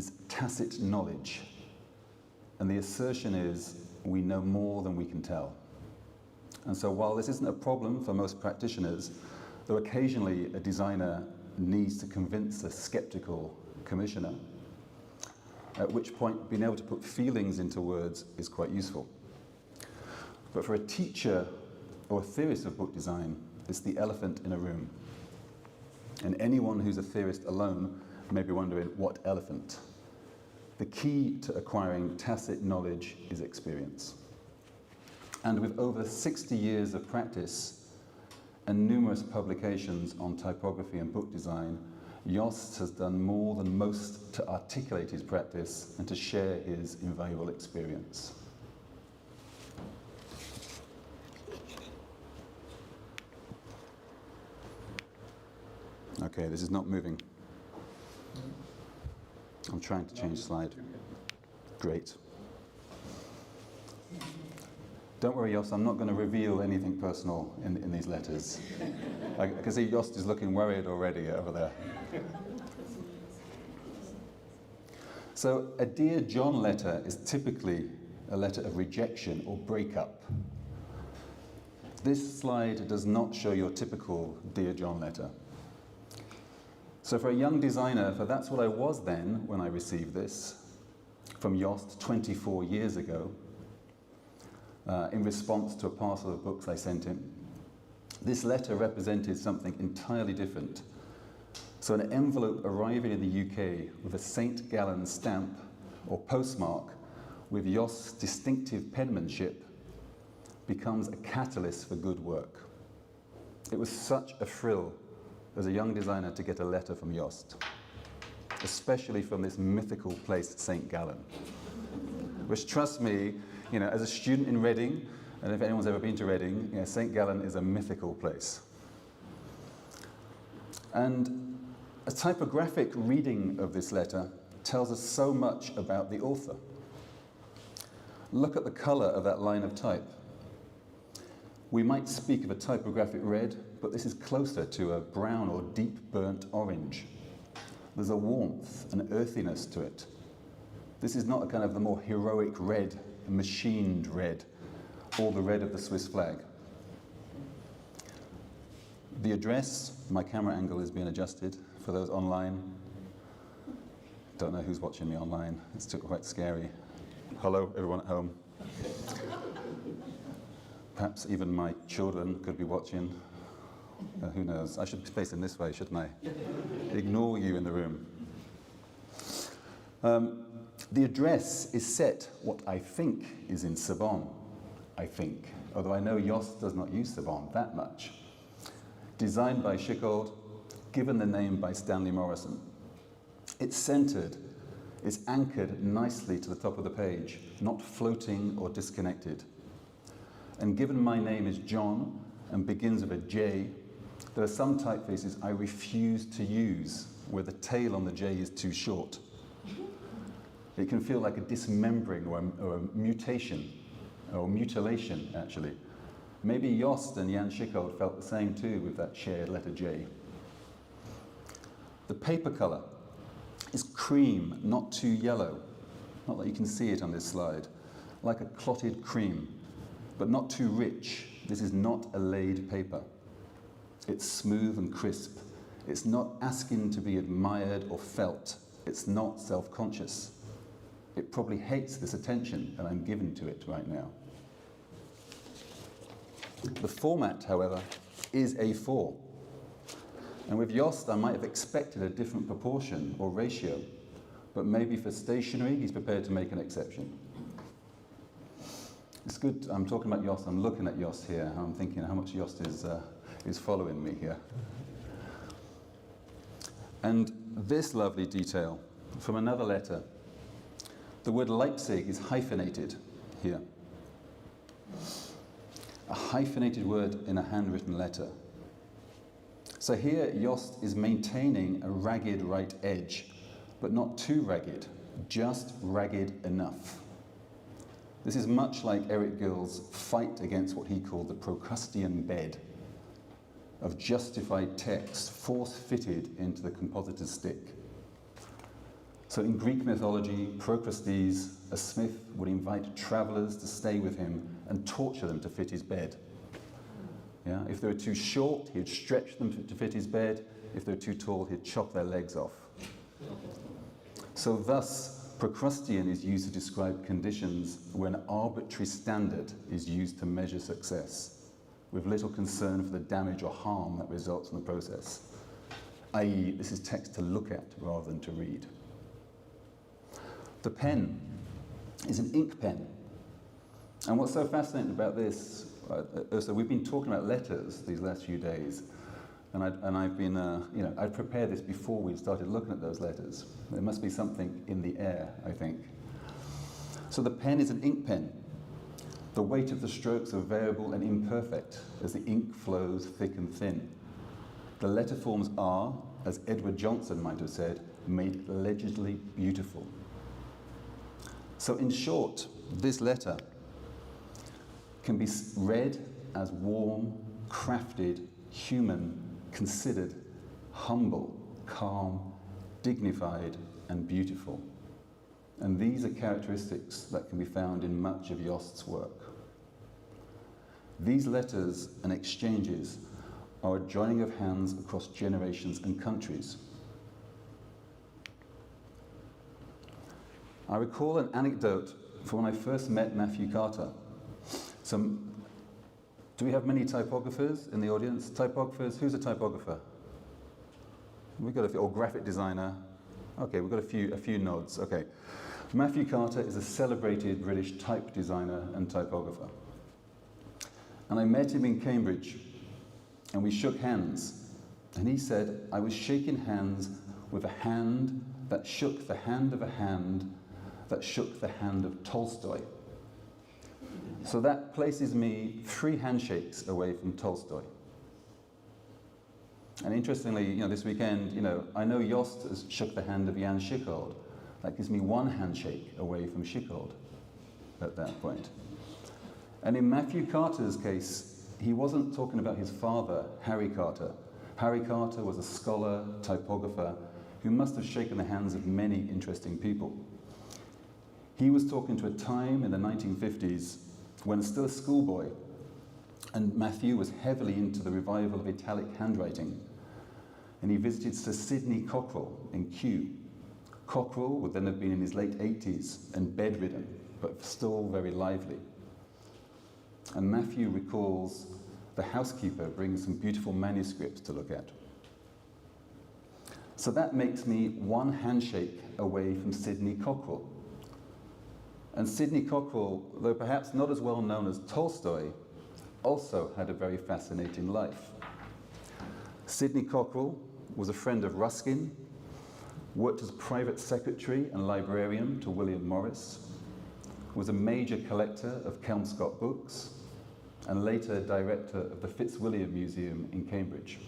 is tacit knowledge. And the assertion is, we know more than we can tell. And so while this isn't a problem for most practitioners, though occasionally a designer needs to convince a skeptical commissioner, at which point being able to put feelings into words is quite useful. But for a teacher or a theorist of book design, it's the elephant in a room. And anyone who's a theorist alone may be wondering, what elephant? The key to acquiring tacit knowledge is experience. And with over 60 years of practice and numerous publications on typography and book design, Jost has done more than most to articulate his practice and to share his invaluable experience. Okay, this is not moving. I'm trying to change slide. Great. Don't worry, Jost, I'm not going to reveal anything personal in these letters. I can see Jost is looking worried already over there. So a Dear John letter is typically a letter of rejection or breakup. This slide does not show your typical Dear John letter. So for a young designer, for that's what I was then when I received this from Jost 24 years ago, in response to a parcel of books I sent him, this letter represented something entirely different. So an envelope arriving in the UK with a St.Gallen stamp or postmark with Jost's distinctive penmanship becomes a catalyst for good work. It was such a thrill as a young designer to get a letter from Jost, especially from this mythical place, St.Gallen, which, trust me, as a student in Reading, and if anyone's ever been to Reading, St.Gallen is a mythical place. And a typographic reading of this letter tells us so much about the author. Look at the colour of that line of type. We might speak of a typographic red, but this is closer to a brown or deep burnt orange. There's a warmth, an earthiness to it. This is not a kind of the more heroic red, machined red, or the red of the Swiss flag. The address, my camera angle is being adjusted for those online. Don't know who's watching me online. It's quite scary. Hello, everyone at home. Perhaps even my children could be watching. Who knows? I should be facing this way, shouldn't I? Ignore you in the room. The address is set what I think is in Sorbonne, I think, although I know Jost does not use Sorbonne that much. Designed by Schichold, given the name by Stanley Morrison. It's centered, it's anchored nicely to the top of the page, not floating or disconnected. And given my name is John and begins with a J, there are some typefaces I refuse to use where the tail on the J is too short. It can feel like a dismembering or a mutation, or mutilation, actually. Maybe Jost and Jan Schichold felt the same too with that shared letter J. The paper colour is cream, not too yellow. Not that you can see it on this slide. Like a clotted cream, but not too rich. This is not a laid paper. It's smooth and crisp. It's not asking to be admired or felt. It's not self-conscious. It probably hates this attention that I'm giving to it right now. The format, however, is A4. And with Jost, I might have expected a different proportion or ratio, but maybe for stationery, he's prepared to make an exception. It's good, I'm talking about Jost, I'm looking at Jost here, I'm thinking how much Jost is following me here. And this lovely detail from another letter. The word Leipzig is hyphenated here. A hyphenated word in a handwritten letter. So here Jost is maintaining a ragged right edge, but not too ragged, just ragged enough. This is much like Eric Gill's fight against what he called the Procrustean bed of justified text force-fitted into the compositor's stick. So in Greek mythology, Procrustes, a smith, would invite travelers to stay with him and torture them to fit his bed. Yeah? If they were too short, he'd stretch them to fit his bed. If they were too tall, he'd chop their legs off. So thus, Procrustean is used to describe conditions where an arbitrary standard is used to measure success, with little concern for the damage or harm that results from the process, i.e. this is text to look at rather than to read. The pen is an ink pen. And what's so fascinating about this, so we've been talking about letters these last few days, and I've been, I'd prepared this before we started looking at those letters. There must be something in the air, I think. So the pen is an ink pen. The weight of the strokes are variable and imperfect as the ink flows thick and thin. The letter forms are, as Edward Johnson might have said, made legibly beautiful. So in short, this letter can be read as warm, crafted, human, considered, humble, calm, dignified, and beautiful. And these are characteristics that can be found in much of Jost's work. These letters and exchanges are a joining of hands across generations and countries. I recall an anecdote from when I first met Matthew Carter. Do we have many typographers in the audience? Typographers, who's a typographer? We've got a few, or graphic designer. Okay, we've got a few nods, okay. Matthew Carter is a celebrated British type designer and typographer. And I met him in Cambridge, and we shook hands. And he said, I was shaking hands with a hand that shook the hand of a hand that shook the hand of Tolstoy. So that places me 3 handshakes away from Tolstoy. And interestingly, this weekend, I know Jost has shook the hand of Jan Schichold. That gives me 1 handshake away from Schichold at that point. And in Matthew Carter's case, he wasn't talking about his father, Harry Carter. Harry Carter was a scholar, typographer, who must have shaken the hands of many interesting people. He was talking to a time in the 1950s when still a schoolboy, and Matthew was heavily into the revival of italic handwriting. And he visited Sir Sidney Cockerell in Kew. Cockerell would then have been in his late 80s and bedridden, but still very lively. And Matthew recalls the housekeeper bringing some beautiful manuscripts to look at. So that makes me 1 handshake away from Sidney Cockerell. And Sidney Cockerell, though perhaps not as well known as Tolstoy, also had a very fascinating life. Sidney Cockerell was a friend of Ruskin, worked as private secretary and librarian to William Morris, was a major collector of Kelmscott books, and later director of the Fitzwilliam Museum in Cambridge.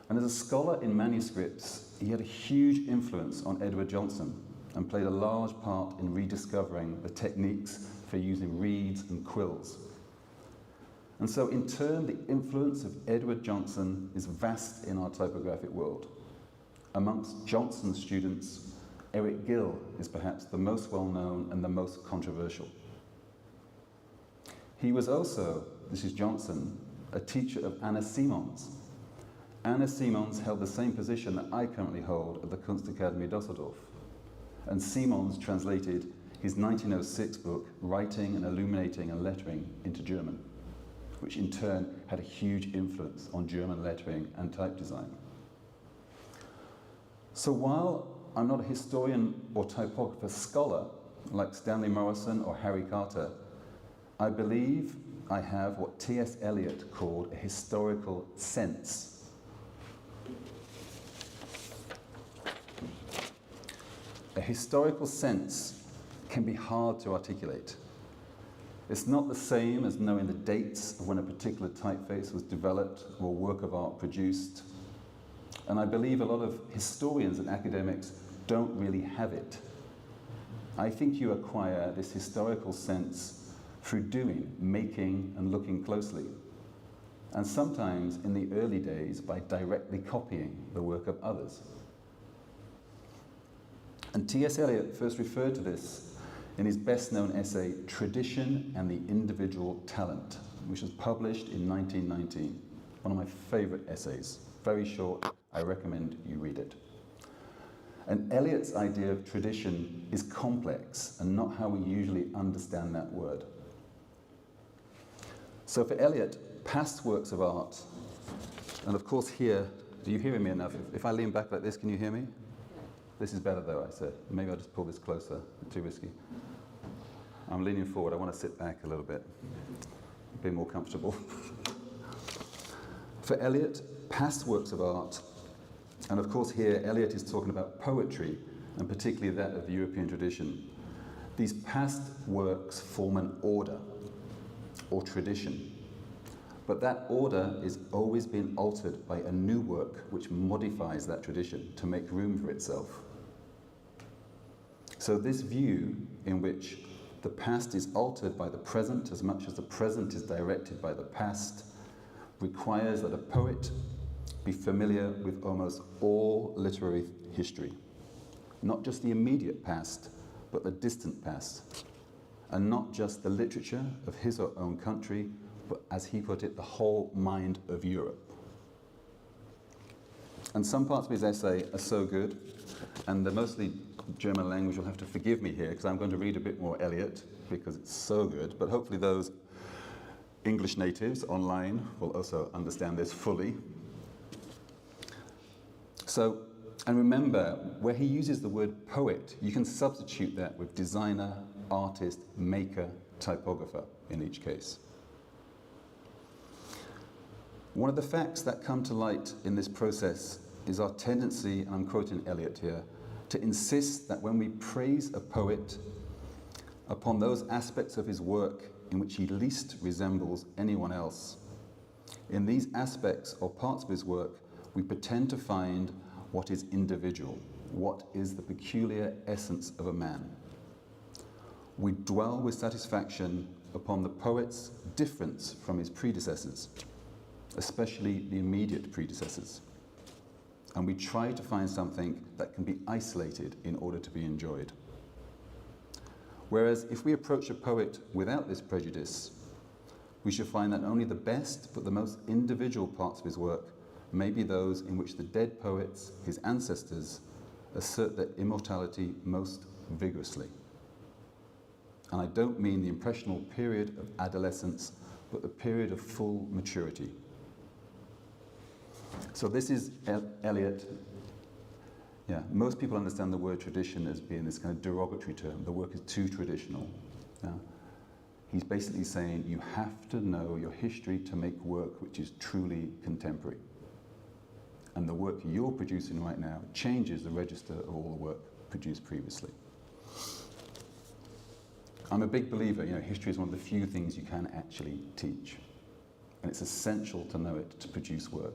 And as a scholar in manuscripts, he had a huge influence on Edward Johnson, and played a large part in rediscovering the techniques for using reeds and quills. And so in turn, the influence of Edward Johnson is vast in our typographic world. Amongst Johnson's students, Eric Gill is perhaps the most well-known and the most controversial. He was also, this is Johnson, a teacher of Anna Simons. Anna Simons held the same position that I currently hold at the Kunstakademie Düsseldorf. And Simons translated his 1906 book, Writing and Illuminating and Lettering, into German, which in turn had a huge influence on German lettering and type design. So while I'm not a historian or typographer scholar, like Stanley Morrison or Harry Carter, I believe I have what T.S. Eliot called a historical sense. A historical sense can be hard to articulate. It's not the same as knowing the dates of when a particular typeface was developed or work of art produced. And I believe a lot of historians and academics don't really have it. I think you acquire this historical sense through doing, making, and looking closely. And sometimes, in the early days, by directly copying the work of others. And T.S. Eliot first referred to this in his best-known essay, Tradition and the Individual Talent, which was published in 1919. One of my favorite essays. Very short, I recommend you read it. And Eliot's idea of tradition is complex and not how we usually understand that word. So for Eliot, past works of art, and of course here, do you hear me enough? If I lean back like this, can you hear me? This is better though, I said. Maybe I'll just pull this closer, too risky. I'm leaning forward, I want to sit back a little bit, be more comfortable. For Eliot, past works of art, and of course here Eliot is talking about poetry, and particularly that of the European tradition. These past works form an order, or tradition. But that order is always being altered by a new work which modifies that tradition to make room for itself. So this view in which the past is altered by the present as much as the present is directed by the past requires that a poet be familiar with almost all literary history, not just the immediate past, but the distant past, and not just the literature of his or own country, but as he put it, the whole mind of Europe. And some parts of his essay are so good, and the mostly German language, you'll have to forgive me here, because I'm going to read a bit more Eliot, because it's so good, but hopefully those English natives online will also understand this fully. So, and remember, where he uses the word poet, you can substitute that with designer, artist, maker, typographer in each case. One of the facts that come to light in this process is our tendency, and I'm quoting Eliot here, to insist that when we praise a poet upon those aspects of his work in which he least resembles anyone else, in these aspects or parts of his work, we pretend to find what is individual, what is the peculiar essence of a man. We dwell with satisfaction upon the poet's difference from his predecessors, especially the immediate predecessors. And we try to find something that can be isolated in order to be enjoyed. Whereas if we approach a poet without this prejudice, we shall find that only the best but the most individual parts of his work may be those in which the dead poets, his ancestors, assert their immortality most vigorously. And I don't mean the impressionable period of adolescence, but the period of full maturity. So this is Eliot. Yeah, most people understand the word tradition as being this kind of derogatory term. The work is too traditional. Yeah. He's basically saying you have to know your history to make work which is truly contemporary. And the work you're producing right now changes the register of all the work produced previously. I'm a big believer, history is one of the few things you can actually teach. And it's essential to know it to produce work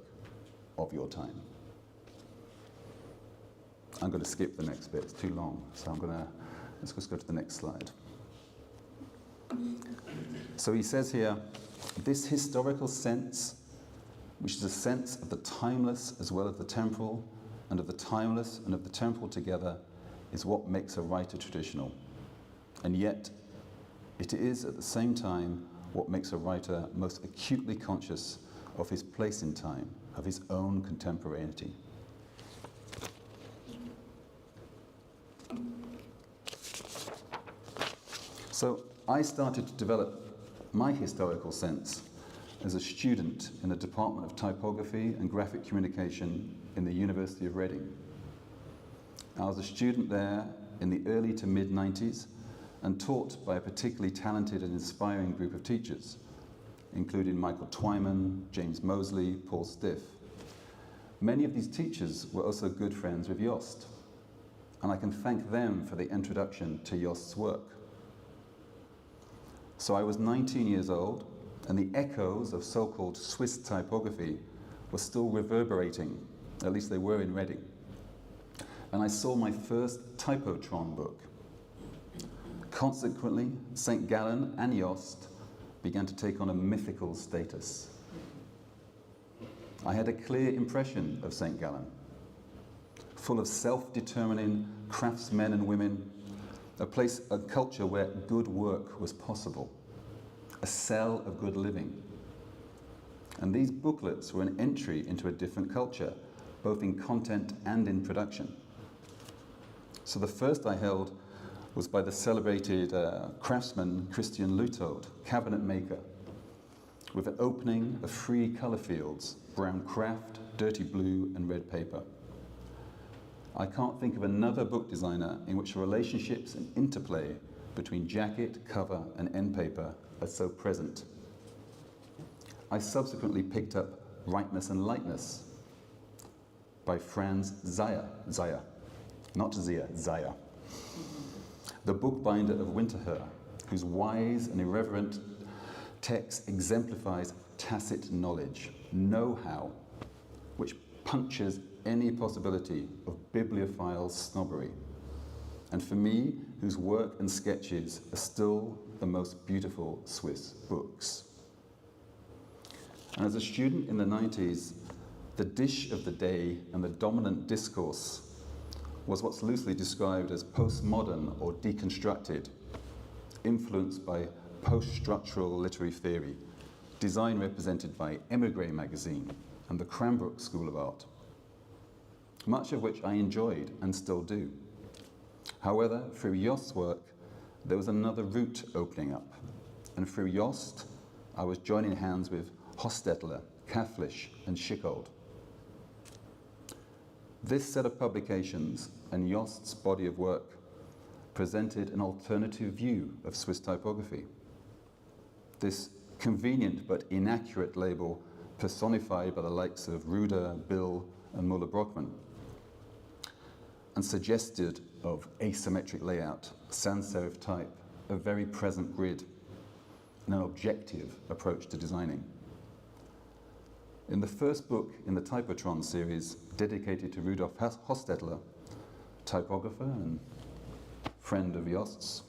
of your time. I'm going to skip the next bit, it's too long. So let's just go to the next slide. So he says here, this historical sense, which is a sense of the timeless as well as the temporal, and of the timeless and of the temporal together, is what makes a writer traditional. And yet, it is at the same time what makes a writer most acutely conscious of his place in time, of his own contemporaneity. So I started to develop my historical sense as a student in the Department of Typography and Graphic Communication in the University of Reading. I was a student there in the early to mid-90s and taught by a particularly talented and inspiring group of teachers, including Michael Twyman, James Mosley, Paul Stiff. Many of these teachers were also good friends with Jost, and I can thank them for the introduction to Jost's work. So I was 19 years old, and the echoes of so-called Swiss typography were still reverberating, at least they were in Reading. And I saw my first Typotron book. Consequently, St.Gallen and Jost began to take on a mythical status. I had a clear impression of St.Gallen. full of self-determining craftsmen and women, a culture where good work was possible, a cell of good living. And these booklets were an entry into a different culture, both in content and in production. So the first I held was by the celebrated craftsman Christian Luthold, cabinet maker, with an opening of 3 colour fields: brown craft, dirty blue and red paper. I can't think of another book designer in which the relationships and interplay between jacket, cover and end paper are so present. I subsequently picked up Rightness and Lightness by Franz Zaya, not Zia, Zaya, the bookbinder of Winterthur, whose wise and irreverent text exemplifies tacit knowledge, know-how, which punctures any possibility of bibliophile snobbery. And for me, whose work and sketches are still the most beautiful Swiss books. And as a student in the 90s, the dish of the day and the dominant discourse was what's loosely described as postmodern or deconstructed, influenced by post-structural literary theory, design represented by Emigre magazine and the Cranbrook School of Art, much of which I enjoyed and still do. However, through Jost's work, there was another route opening up, and through Jost, I was joining hands with Hostetler, Kafflich and Schickold. This set of publications and Jost's body of work presented an alternative view of Swiss typography. This convenient but inaccurate label personified by the likes of Ruder, Bill and Müller-Brockmann, and suggested of asymmetric layout, sans serif type, a very present grid, and an objective approach to designing. In the first book in the Typotron series, dedicated to Rudolf Hostetler, typographer and friend of Jost's,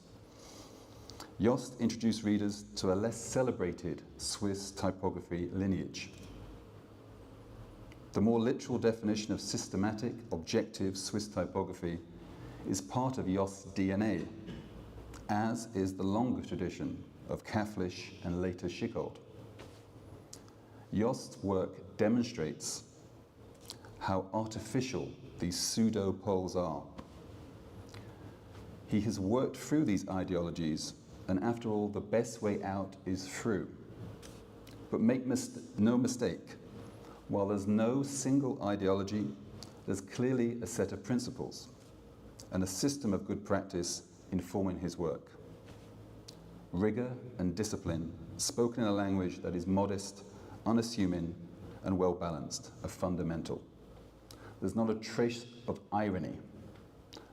Jost introduced readers to a less celebrated Swiss typography lineage. The more literal definition of systematic, objective Swiss typography is part of Jost's DNA, as is the longer tradition of Kafflich and later Schickold. Jost's work demonstrates how artificial these pseudo-poles are. He has worked through these ideologies, and after all, the best way out is through. But make no mistake, while there's no single ideology, there's clearly a set of principles and a system of good practice informing his work. Rigor and discipline, spoken in a language that is modest, unassuming, and well-balanced, are fundamental. There's not a trace of irony,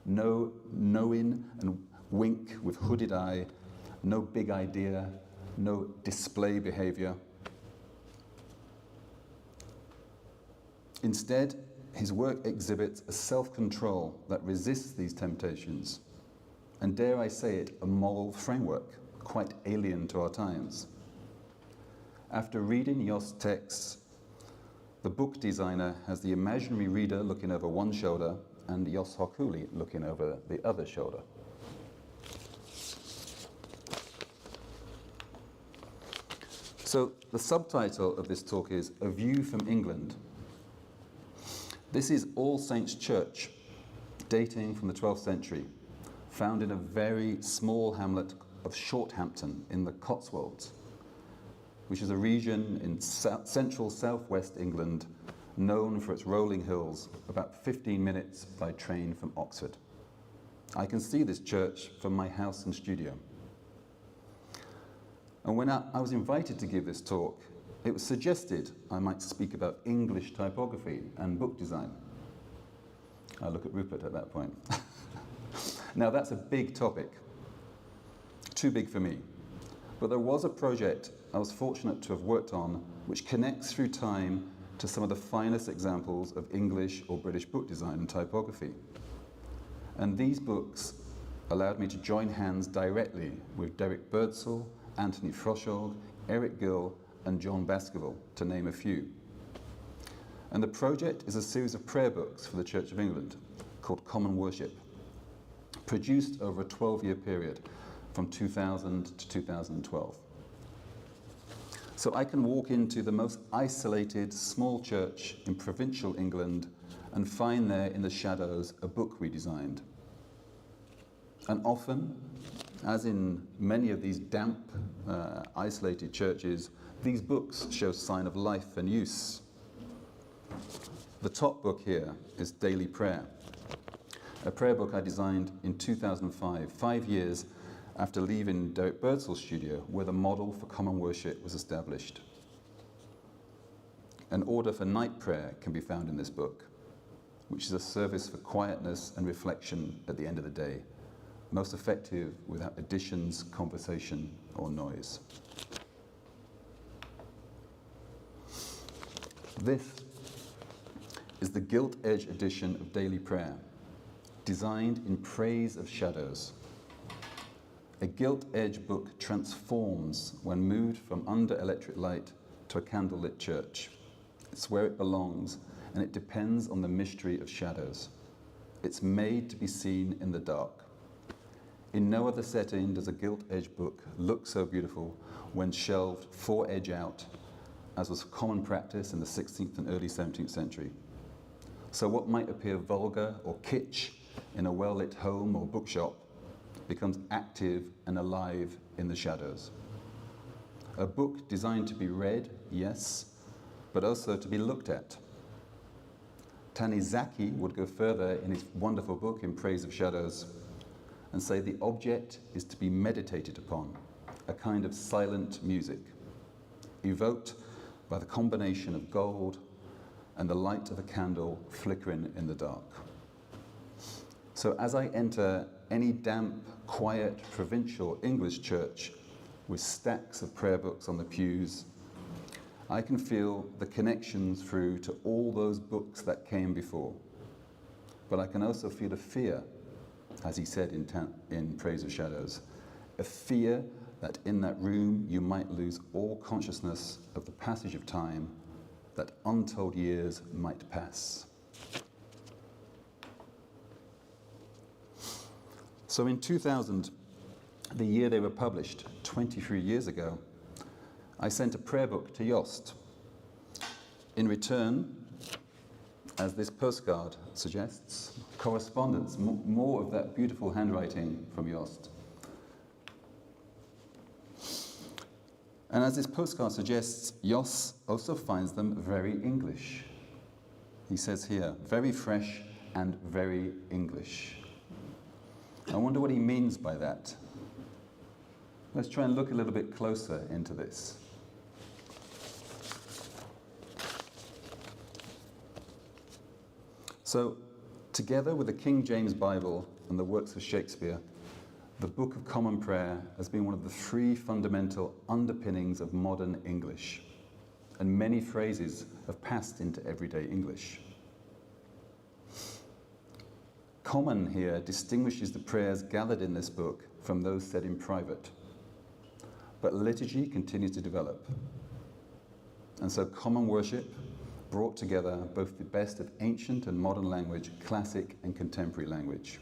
no knowing and wink with hooded eye, no big idea, no display behavior. Instead, his work exhibits a self-control that resists these temptations, and dare I say it, a moral framework quite alien to our times. After reading Jost's texts, the book designer has the imaginary reader looking over one shoulder and Jost Hochuli looking over the other shoulder. So the subtitle of this talk is A View from England. This is All Saints' Church, dating from the 12th century, found in a very small hamlet of Shorthampton in the Cotswolds, which is a region in central southwest England known for its rolling hills, about 15 minutes by train from Oxford. I can see this church from my house and studio. And when I was invited to give this talk, it was suggested I might speak about English typography and book design. I look at Rupert at that point. Now that's a big topic, too big for me. But there was a project I was fortunate to have worked on which connects through time to some of the finest examples of English or British book design and typography. And these books allowed me to join hands directly with Derek Birdsall, Anthony Froschog, Eric Gill, and John Baskerville, to name a few. And the project is a series of prayer books for the Church of England, called Common Worship, produced over a 12-year period from 2000 to 2012. So I can walk into the most isolated small church in provincial England and find there in the shadows a book we designed. And often, as in many of these damp, isolated churches, these books show sign of life and use. The top book here is Daily Prayer, a prayer book I designed in 2005, 5 years after leaving Derek Birdsall's studio, where the model for common worship was established. An order for night prayer can be found in this book, which is a service for quietness and reflection at the end of the day, most effective without additions, conversation, or noise. This is the gilt-edge edition of Daily Prayer, designed in praise of shadows. A gilt-edge book transforms when moved from under electric light to a candlelit church. It's where it belongs, and it depends on the mystery of shadows. It's made to be seen in the dark. In no other setting does a gilt-edge book look so beautiful when shelved 4-edge out, as was common practice in the 16th and early 17th century. So what might appear vulgar or kitsch in a well-lit home or bookshop becomes active and alive in the shadows. A book designed to be read, yes, but also to be looked at. Tanizaki would go further in his wonderful book In Praise of Shadows and say the object is to be meditated upon, a kind of silent music, evoked by the combination of gold and the light of a candle flickering in the dark. So as I enter any damp, quiet, provincial English church with stacks of prayer books on the pews, I can feel the connection through to all those books that came before. But I can also feel a fear, as he said in Praise of Shadows, a fear that in that room you might lose all consciousness of the passage of time, that untold years might pass. So in 2000, the year they were published, 23 years ago, I sent a prayer book to Jost. In return, as this postcard suggests, correspondence, more of that beautiful handwriting from Jost. And as this postcard suggests, Jost also finds them very English. He says here, very fresh and very English. I wonder what he means by that. Let's try and look a little bit closer into this. So, together with the King James Bible and the works of Shakespeare, the Book of Common Prayer has been one of the three fundamental underpinnings of modern English, and many phrases have passed into everyday English. Common here distinguishes the prayers gathered in this book from those said in private, but liturgy continues to develop. And so common worship brought together both the best of ancient and modern language, classic and contemporary language.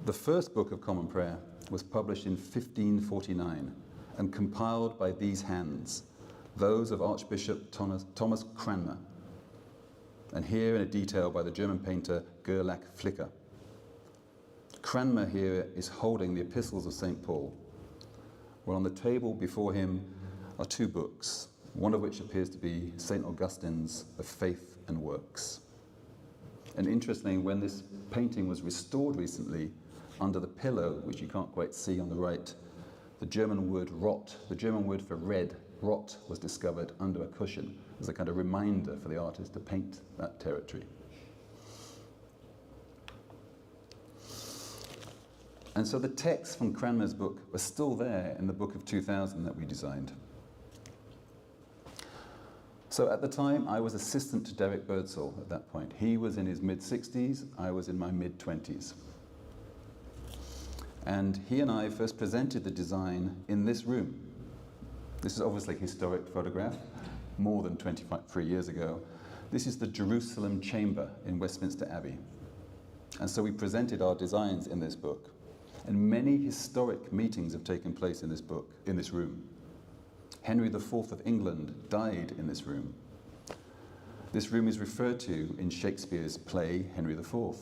The first book of Common Prayer was published in 1549 and compiled by these hands, those of Archbishop Thomas Cranmer, and here in a detail by the German painter Gerlach Flicker. Cranmer here is holding the epistles of St. Paul, while on the table before him are two books, one of which appears to be St. Augustine's Of Faith and Works. And interestingly, when this painting was restored recently, under the pillow, which you can't quite see on the right, the German word rot, the German word for red, rot, was discovered under a cushion as a kind of reminder for the artist to paint that territory. And so the texts from Cranmer's book are still there in the book of 2000 that we designed. So at the time, I was assistant to Derek Birdsall at that point. He was in his mid-60s, I was in my mid-20s. And he and I first presented the design in this room. This is obviously a historic photograph, more than 23 years ago. This is the Jerusalem Chamber in Westminster Abbey. And so we presented our designs in this book. And many historic meetings have taken place in this book, in this room. Henry IV of England died in this room. This room is referred to in Shakespeare's play, Henry IV.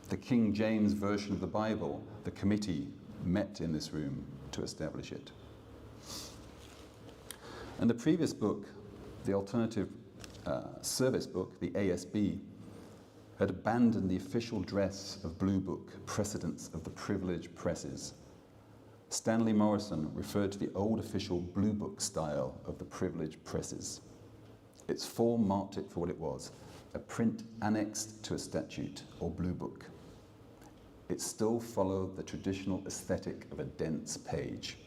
The King James Version of the Bible, the committee met in this room to establish it. And the previous book, the Alternative Service Book, the ASB, had abandoned the official dress of Blue Book, precedents of the privileged presses. Stanley Morrison referred to the old official Blue Book style of the privileged presses. Its form marked it for what it was, a print annexed to a statute or Blue Book. It still followed the traditional aesthetic of a dense page,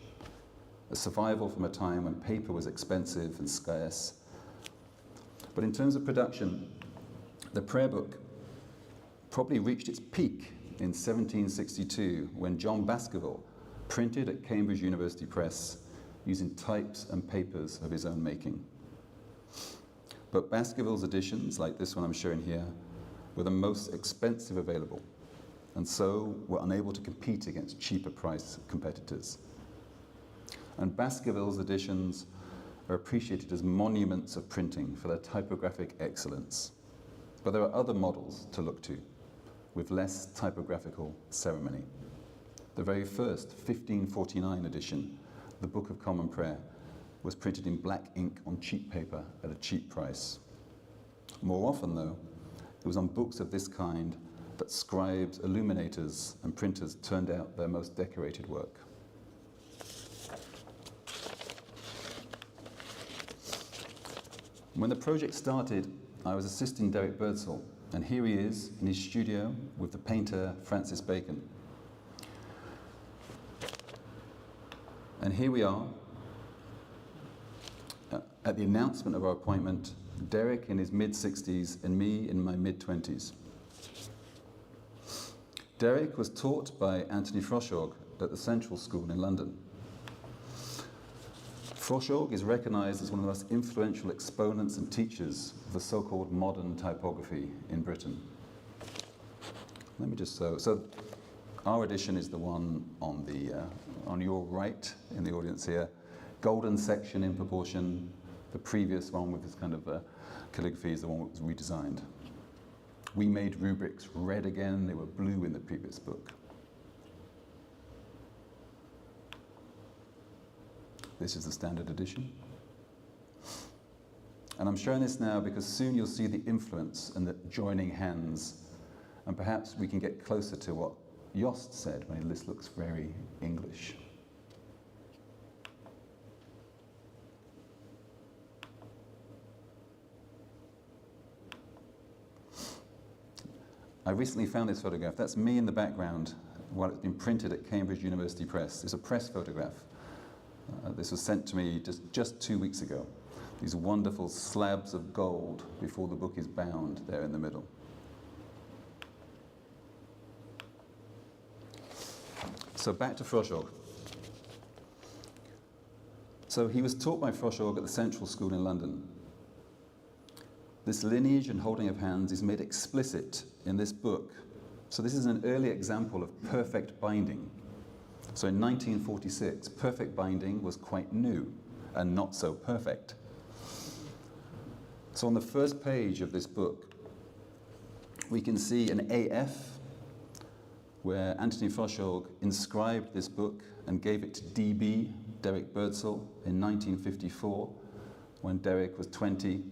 a survival from a time when paper was expensive and scarce. But in terms of production, the prayer book probably reached its peak in 1762 when John Baskerville printed at Cambridge University Press using types and papers of his own making. But Baskerville's editions, like this one I'm showing here, were the most expensive available, and so were unable to compete against cheaper price competitors. And Baskerville's editions are appreciated as monuments of printing for their typographic excellence. But there are other models to look to, with less typographical ceremony. The very first 1549 edition, the Book of Common Prayer, was printed in black ink on cheap paper at a cheap price. More often, though, it was on books of this kind that scribes, illuminators, and printers turned out their most decorated work. When the project started, I was assisting Derek Birdsall, and here he is in his studio with the painter Francis Bacon. And here we are, at the announcement of our appointment, Derek in his mid-60s and me in my mid-20s. Derek was taught by Anthony Froshog at the Central School in London. Froshog is recognized as one of the most influential exponents and teachers of the so-called modern typography in Britain. Let me just so our edition is the one on your right in the audience here. Golden section in proportion. The previous one with this kind of calligraphy is the one that was redesigned. We made rubrics red again. They were blue in the previous book. This is the standard edition. And I'm showing this now because soon you'll see the influence and the joining hands. And perhaps we can get closer to what Jost said when this looks very English. I recently found this photograph. That's me in the background while it's been printed at Cambridge University Press. It's a press photograph. This was sent to me just 2 weeks ago. These wonderful slabs of gold before the book is bound there in the middle. So back to Froshog. So he was taught by Froshog at the Central School in London. This lineage and holding of hands is made explicit in this book. So this is an early example of perfect binding. So in 1946, perfect binding was quite new and not so perfect. So on the first page of this book, we can see an AF where Anthony Froshog inscribed this book and gave it to DB, Derek Birdsall, in 1954 when Derek was 20.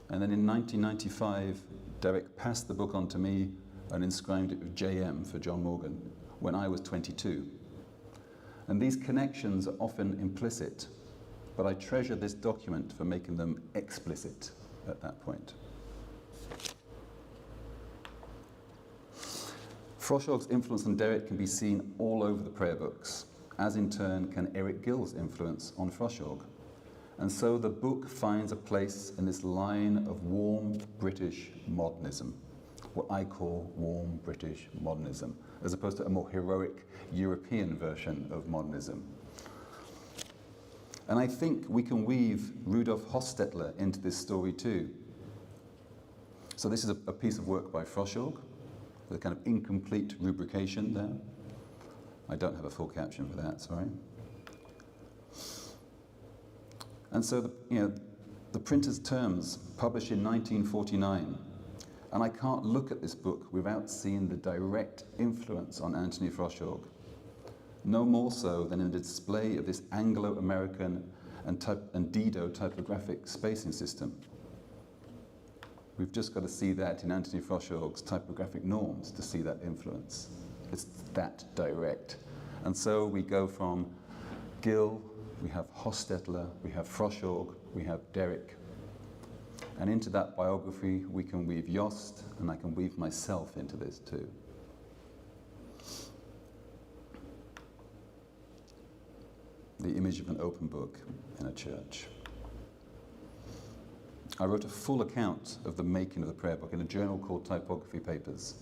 And then in 1995, Derek passed the book on to me and inscribed it with JM for John Morgan when I was 22. And these connections are often implicit, but I treasure this document for making them explicit at that point. Froshog's influence on Derek can be seen all over the prayer books, as in turn can Eric Gill's influence on Froshog. And so the book finds a place in this line of warm British modernism, what I call warm British modernism, as opposed to a more heroic European version of modernism. And I think we can weave Rudolf Hostetler into this story too. So this is a piece of work by Froschorg, with a kind of incomplete rubrication there. I don't have a full caption for that, sorry. And so, the printer's terms, published in 1949, and I can't look at this book without seeing the direct influence on Anthony Froschorg, no more so than in the display of this Anglo-American and Dido typographic spacing system. We've just got to see that in Anthony Froschorg's typographic norms to see that influence. It's that direct. And so we go from Gill, we have Hostetler, we have Froschorg, we have Derrick. And into that biography, we can weave Jost, and I can weave myself into this too. The image of an open book in a church. I wrote a full account of the making of the prayer book in a journal called Typography Papers.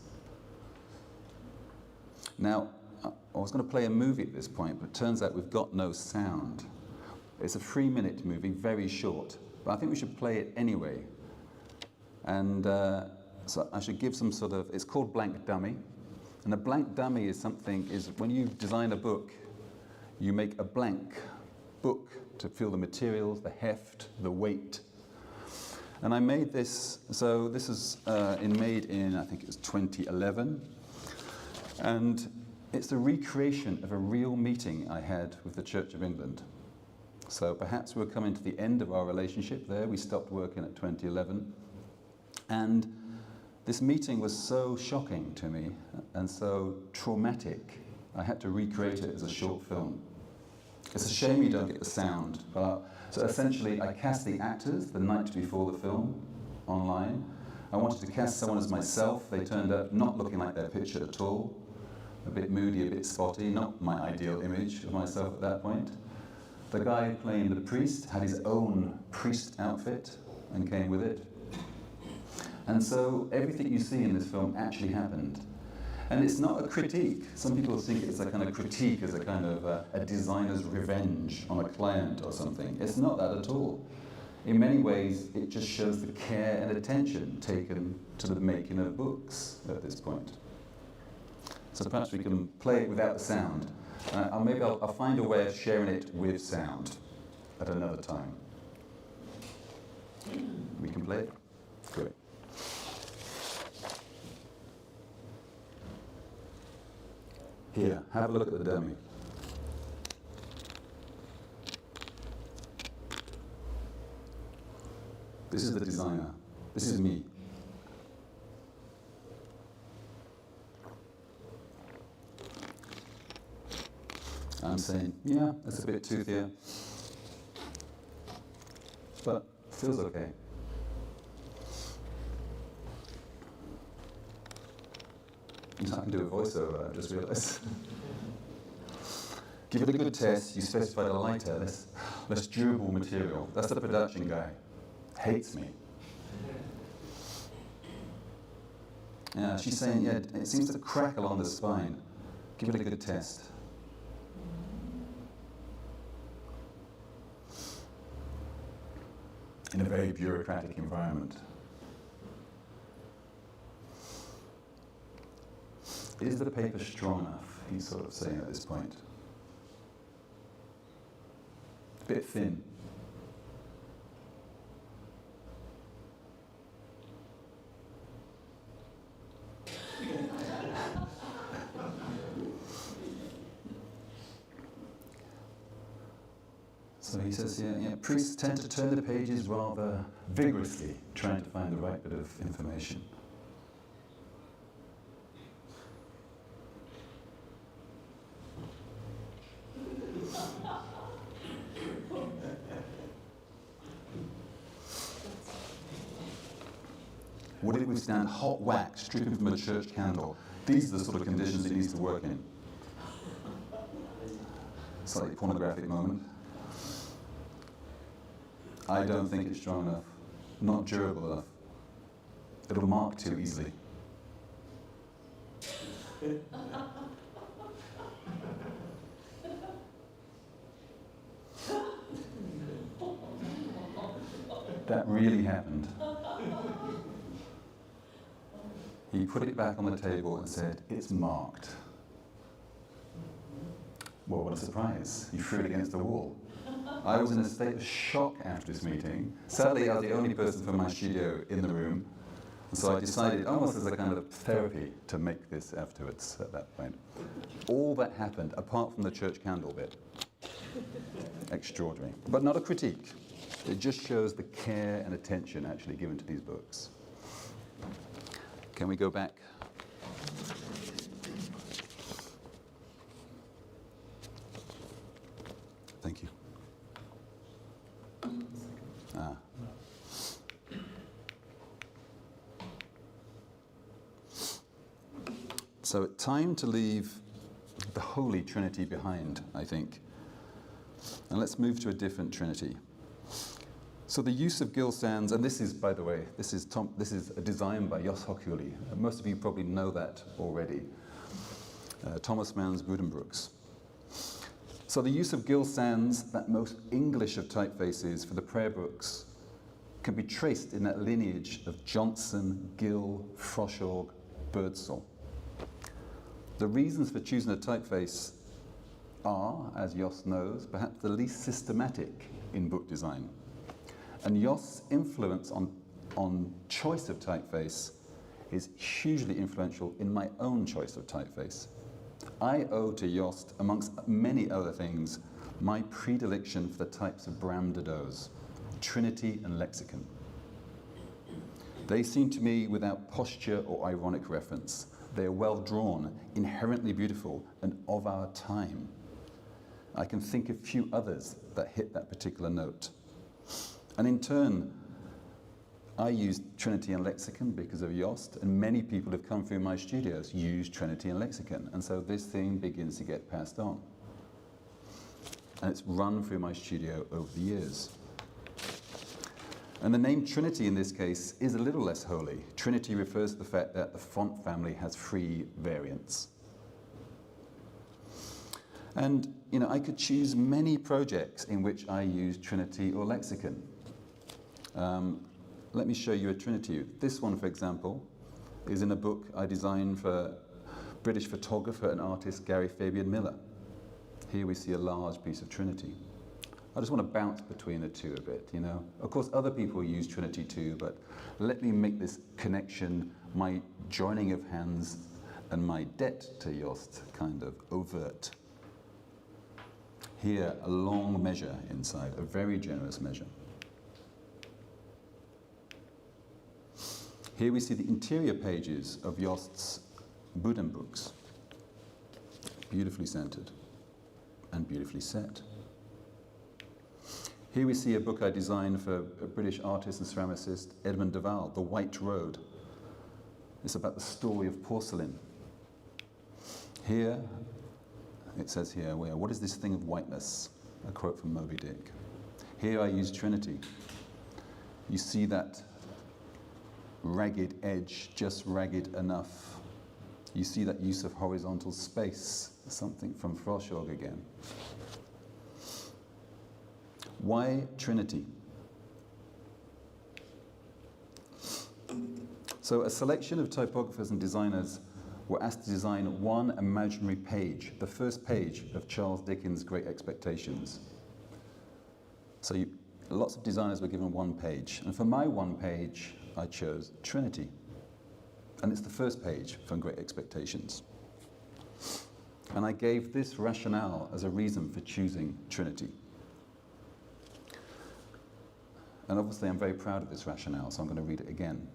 Now, I was going to play a movie at this point, but it turns out we've got no sound. It's a 3-minute movie, very short, but I think we should play it anyway. And so I should give some sort of, it's called Blank Dummy. And a blank dummy is when you design a book, you make a blank book to fill the materials, the heft, the weight. And I made this, so this is made in, I think it was 2011. And it's a recreation of a real meeting I had with the Church of England. So perhaps we're coming to the end of our relationship there. We stopped working at 2011. And this meeting was so shocking to me and so traumatic, I had to recreate it as a short film. It's a shame you don't get the sound. So essentially, I cast the actors the night before the film online. I wanted to cast someone as myself. They turned up not looking like they're pictured at all. A bit moody, a bit spotty, not my ideal image of myself at that point. The guy playing the priest had his own priest outfit and came with it. And so everything you see in this film actually happened. And it's not a critique. Some people think it's a kind of critique as a kind of a designer's revenge on a client or something. It's not that at all. In many ways, it just shows the care and attention taken to the making of books at this point. So perhaps we can play it without the sound. Maybe I'll find a way of sharing it with sound at another time. We can play it? Great. Here, have a look at the dummy. This is the designer. This is me. I'm saying, yeah, that's a bit toothier, but feels okay. I can do a voiceover, I just realised. Give it a good test, you specified a lighter, less durable material. That's the production guy. Hates me. Yeah, she's saying, yeah, it seems to crack along the spine. Give it a good test. In a very bureaucratic environment. Is the paper strong enough? He's sort of saying at this point. A bit thin. So he says, yeah, priests tend to turn the pages rather vigorously, trying to find the right bit of information. Would it withstand hot wax dripping from a church candle? These are the sort of conditions it needs to work in. Slightly pornographic moment. I don't think it's strong enough, not durable enough. It'll mark too easily. That really happened. He put it back on the table and said, "It's marked." Well, what a surprise. He threw it against the wall. I was in a state of shock after this meeting. Sadly, I was the only person from my studio in the room. And so I decided, almost as a kind of therapy, to make this afterwards at that point. All that happened, apart from the church candle bit. Extraordinary. But not a critique. It just shows the care and attention actually given to these books. Can we go back? Thank you. So time to leave the Holy Trinity behind, I think. And let's move to a different Trinity. So the use of gill sands, and this is, by the way, this is a design by Jost Hochuli. Most of you probably know that already. Thomas Mann's Buddenbrooks. So the use of gill sands, that most English of typefaces for the prayer books, can be traced in that lineage of Johnson, Gill, Froschorg, Birdsall. The reasons for choosing a typeface are, as Jost knows, perhaps the least systematic in book design. And Jost's influence on choice of typeface is hugely influential in my own choice of typeface. I owe to Jost, amongst many other things, my predilection for the types of Bram de Doe's, Trinity and Lexicon. They seem to me without posture or ironic reference. They are well drawn, inherently beautiful, and of our time. I can think of few others that hit that particular note. And in turn, I used Trinity and Lexicon because of Jost, and many people who've come through my studios use Trinity and Lexicon, and so this thing begins to get passed on. And it's run through my studio over the years. And the name Trinity in this case is a little less holy. Trinity refers to the fact that the font family has 3 variants. And, I could choose many projects in which I use Trinity or Lexicon. Let me show you a Trinity. This one, for example, is in a book I designed for British photographer and artist Gary Fabian Miller. Here we see a large piece of Trinity. I just want to bounce between the two a bit, Of course, other people use Trinity too, but let me make this connection, my joining of hands and my debt to Jost kind of overt. Here, a long measure inside, a very generous measure. Here we see the interior pages of Jost's Buddenbrooks, beautifully centered and beautifully set. Here we see a book I designed for a British artist and ceramicist, Edmund de Waal, The White Road. It's about the story of porcelain. Here, it says here, what is this thing of whiteness? A quote from Moby Dick. Here I use Trinity. You see that ragged edge, just ragged enough. You see that use of horizontal space, something from Froschorg again. Why Trinity? So a selection of typographers and designers were asked to design one imaginary page, the first page of Charles Dickens' Great Expectations. So lots of designers were given one page, and for my one page, I chose Trinity. And it's the first page from Great Expectations. And I gave this rationale as a reason for choosing Trinity. And obviously I'm very proud of this rationale, so I'm going to read it again.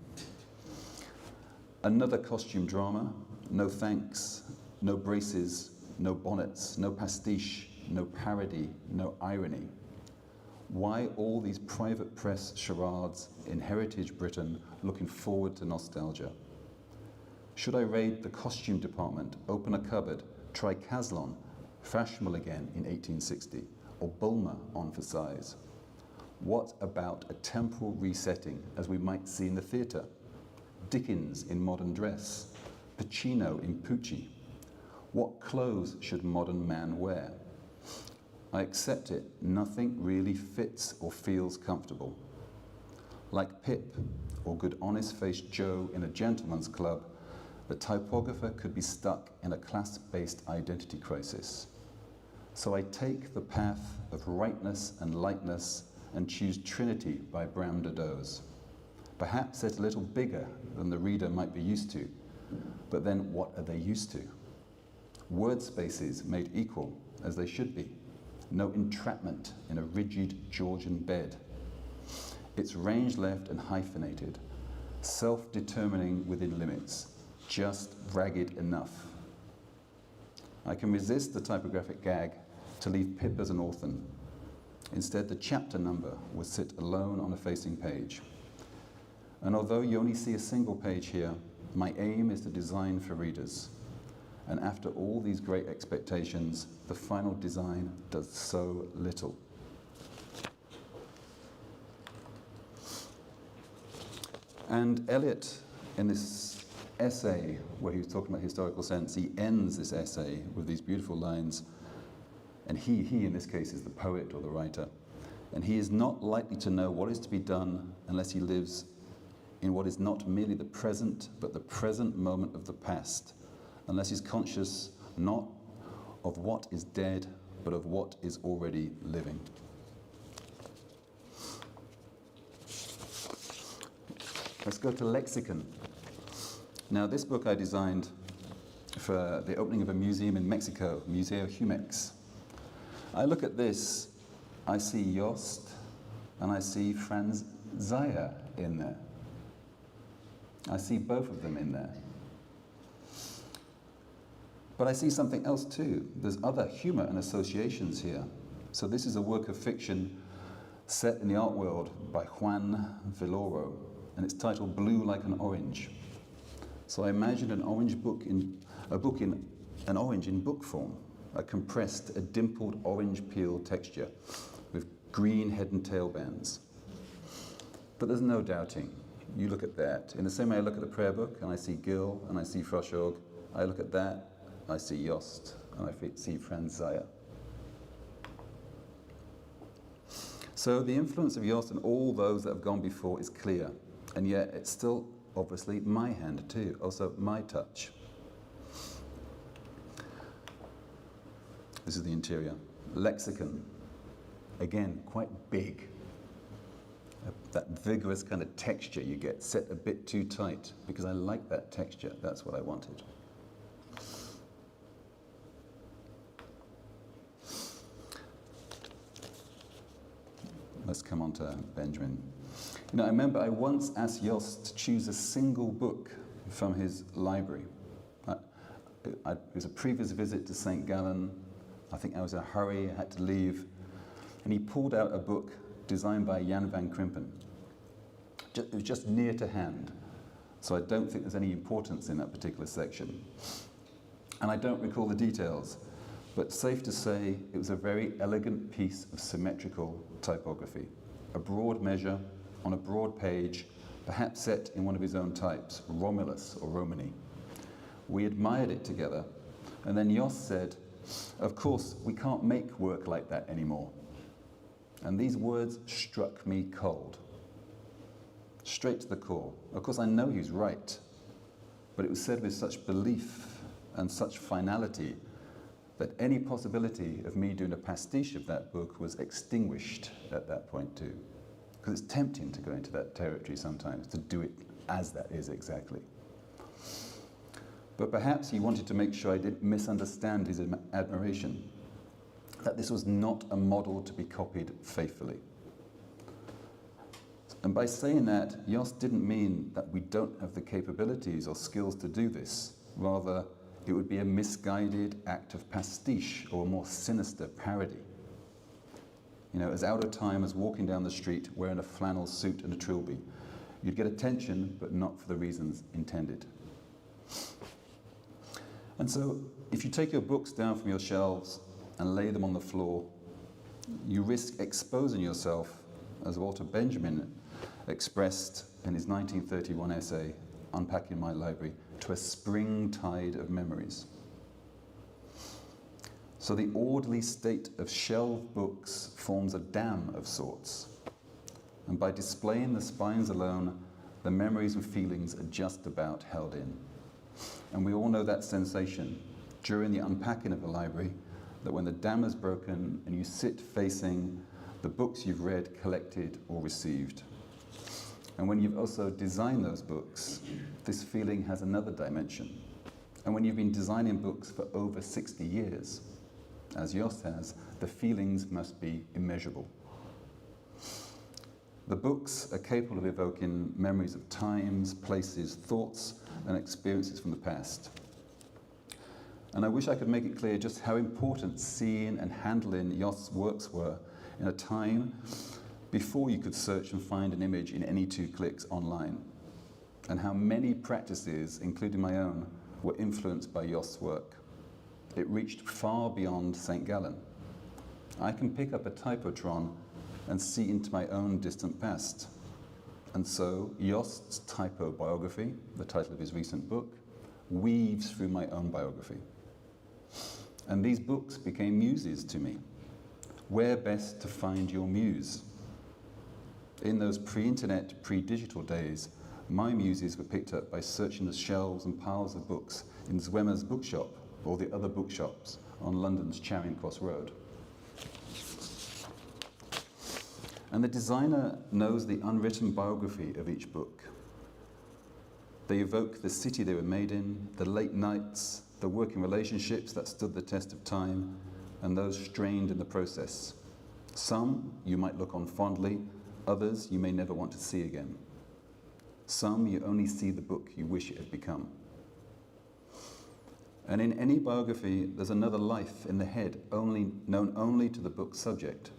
Another costume drama, no thanks, no braces, no bonnets, no pastiche, no parody, no irony. Why all these private press charades in heritage Britain looking forward to nostalgia? Should I raid the costume department, open a cupboard, try Caslon, fashionable again in 1860, or Bulmer on for size? What about a temporal resetting, as we might see in the theatre? Dickens in modern dress, Pacino in Pucci. What clothes should modern man wear? I accept it, nothing really fits or feels comfortable. Like Pip, or good honest-faced Joe in a gentleman's club, the typographer could be stuck in a class-based identity crisis. So I take the path of rightness and lightness and choose Trinity by Bram de Doe's. Perhaps it's a little bigger than the reader might be used to, but then what are they used to? Word spaces made equal, as they should be. No entrapment in a rigid Georgian bed. It's range left and hyphenated, self-determining within limits, just ragged enough. I can resist the typographic gag to leave Pip as an orphan. Instead, the chapter number will sit alone on a facing page. And although you only see a single page here, my aim is to design for readers. And after all these great expectations, the final design does so little. And Eliot, in this essay where he was talking about historical sense, he ends this essay with these beautiful lines. And he in this case is the poet or the writer. And he is not likely to know what is to be done unless he lives in what is not merely the present, but the present moment of the past, unless he's conscious not of what is dead, but of what is already living. Let's go to lexicon. Now, this book I designed for the opening of a museum in Mexico, Museo Jumex. I look at this, I see Jost, and I see Franz Zaya in there. I see both of them in there. But I see something else too. There's other humor and associations here. So this is a work of fiction set in the art world by Juan Villoro, and it's titled Blue Like an Orange. So I imagined an book in orange in book form, a compressed, a dimpled orange peel texture with green head and tail bands. But there's no doubting. You look at that. In the same way I look at the prayer book and I see Gil and I see Froschog, I look at that, I see Jost and I see Franz Zaya. So the influence of Jost and all those that have gone before is clear, and yet it's still obviously my hand too, also my touch. This is the interior. Lexicon, again, quite big. That vigorous kind of texture you get, set a bit too tight, because I like that texture, that's what I wanted. Let's come on to Benjamin. You know, I remember I once asked Jost to choose a single book from his library. It was a previous visit to St.Gallen. I think I was in a hurry, I had to leave. And he pulled out a book designed by Jan van Krimpen. It was just near to hand, so I don't think there's any importance in that particular section. And I don't recall the details, but safe to say it was a very elegant piece of symmetrical typography. A broad measure on a broad page, perhaps set in one of his own types, Romulus or Romany. We admired it together, and then Jost said, "Of course, we can't make work like that anymore." And these words struck me cold. Straight to the core. Of course, I know he's right, but it was said with such belief and such finality that any possibility of me doing a pastiche of that book was extinguished at that point too. Because it's tempting to go into that territory sometimes, to do it as that is exactly. But perhaps he wanted to make sure I didn't misunderstand his admiration, that this was not a model to be copied faithfully. And by saying that, Jost didn't mean that we don't have the capabilities or skills to do this. Rather, it would be a misguided act of pastiche or a more sinister parody. You know, as out of time as walking down the street wearing a flannel suit and a trilby. You'd get attention, but not for the reasons intended. And so, if you take your books down from your shelves and lay them on the floor, you risk exposing yourself, as Walter Benjamin expressed in his 1931 essay, Unpacking My Library, to a spring tide of memories. So the orderly state of shelved books forms a dam of sorts. And by displaying the spines alone, the memories and feelings are just about held in. And we all know that sensation during the unpacking of the library, that when the dam is broken and you sit facing the books you've read, collected, or received. And when you've also designed those books, this feeling has another dimension. And when you've been designing books for over 60 years, as Jost has, the feelings must be immeasurable. The books are capable of evoking memories of times, places, thoughts, and experiences from the past. And I wish I could make it clear just how important seeing and handling Jost's works were in a time before you could search and find an image in any 2 clicks online, and how many practices, including my own, were influenced by Jost's work. It reached far beyond St.Gallen. I can pick up a typotron and see into my own distant past. And so Jost's typobiography, the title of his recent book, weaves through my own biography. And these books became muses to me. Where best to find your muse? In those pre-internet, pre-digital days, my muses were picked up by searching the shelves and piles of books in Zwemmer's bookshop or the other bookshops on London's Charing Cross Road. And the designer knows the unwritten biography of each book. They evoke the city they were made in, the late nights, the working relationships that stood the test of time, and those strained in the process. Some you might look on fondly, others you may never want to see again. Some you only see the book you wish it had become. And in any biography, there's another life in the head, known only to the book's subject.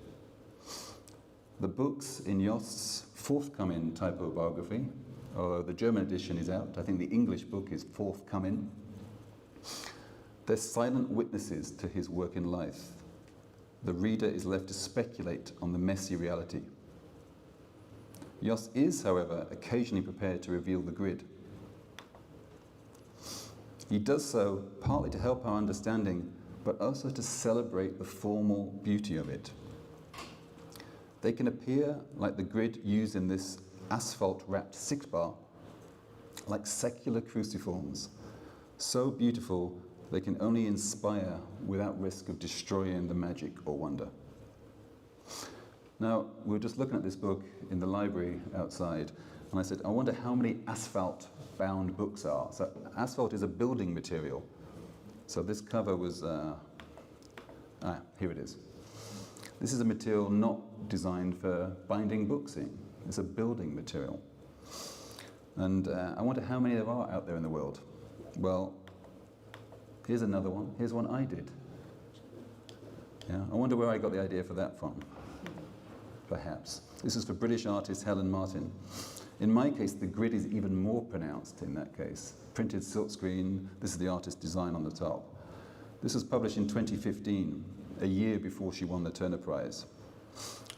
The books in Jost's forthcoming typobiography, or the German edition is out, I think the English book is forthcoming. They're silent witnesses to his work in life. The reader is left to speculate on the messy reality. Jost is, however, occasionally prepared to reveal the grid. He does so partly to help our understanding, but also to celebrate the formal beauty of it. They can appear like the grid used in this asphalt-wrapped 6-bar, like secular cruciforms, so beautiful they can only inspire without risk of destroying the magic or wonder. Now, we were just looking at this book in the library outside, and I said, I wonder how many asphalt-bound books are. So asphalt is a building material. So this cover was, here it is. This is a material not designed for binding books in. It's a building material. And I wonder how many there are out there in the world. Well, here's another one. Here's one I did. Yeah, I wonder where I got the idea for that from. Perhaps. This is for British artist Helen Martin. In my case, the grid is even more pronounced in that case. Printed silkscreen, this is the artist's design on the top. This was published in 2015, a year before she won the Turner Prize.